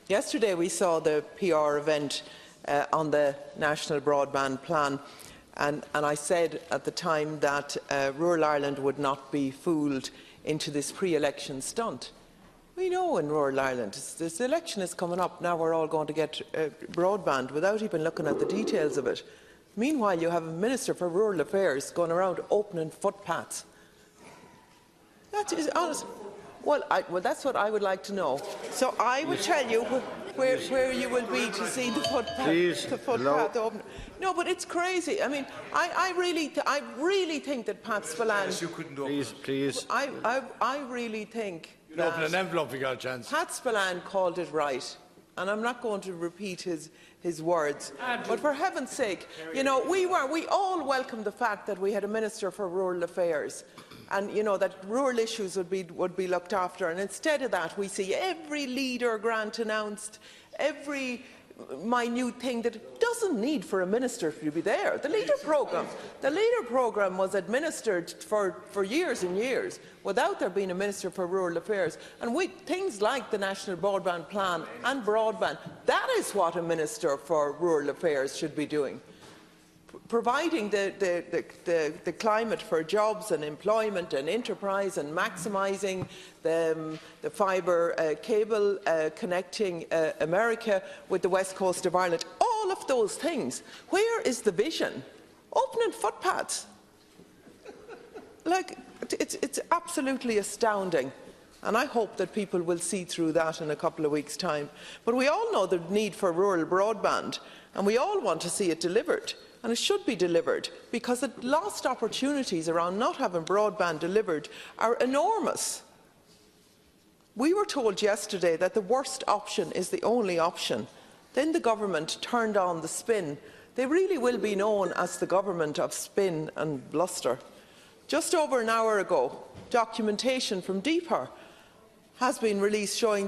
Yesterday we saw the PR event on the National Broadband Plan, and I said at the time that rural Ireland would not be fooled into this pre-election stunt. We know in rural Ireland, this election is coming up, now we're all going to get broadband without even looking at the details of it. Meanwhile, you have a Minister for Rural Affairs going around opening footpaths. That is honest. Well, that's what I would like to know. So I will tell you where you will be to see the footpath open. No, but it's crazy. I mean, I really think that Pat Spillane. Yes, you couldn't open. Please. I really think. You'd open an envelope if you got a chance. Pat Spillane called it right, and I'm not going to repeat his words. But for heaven's sake, you know, we all welcomed the fact that we had a Minister for Rural Affairs, and you know that rural issues would be looked after. And instead of that, we see every leader grant announced, every minute thing that doesn't need for a minister to be there. The leader programme was administered for years and years without there being a Minister for Rural Affairs. And things like the National Broadband Plan and broadband, that is what a Minister for Rural Affairs should be doing. Providing the climate for jobs and employment and enterprise, and maximising the fibre cable connecting America with the west coast of Ireland. All of those things. Where is the vision? Opening footpaths. Like, it's absolutely astounding. And I hope that people will see through that in a couple of weeks' time. But we all know the need for rural broadband, and we all want to see it delivered. And it should be delivered, because the lost opportunities around not having broadband delivered are enormous. We were told yesterday that the worst option is the only option. Then the government turned on the spin. They really will be known as the government of spin and bluster. Just over an hour ago, documentation from DPER has been released showing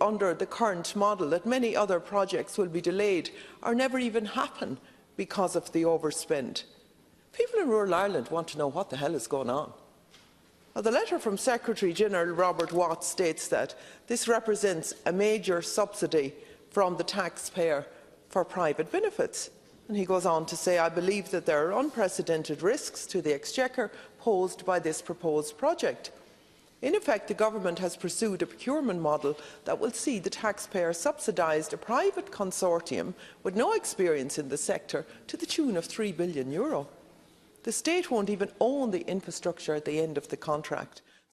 under the current model that many other projects will be delayed or never even happen because of the overspend. People in rural Ireland want to know what the hell is going on. Now, the letter from Secretary-General Robert Watts states that this represents a major subsidy from the taxpayer for private benefits. And he goes on to say, I believe that there are unprecedented risks to the exchequer posed by this proposed project. In effect, the government has pursued a procurement model that will see the taxpayer subsidised a private consortium with no experience in the sector to the tune of €3 billion. The state won't even own the infrastructure at the end of the contract.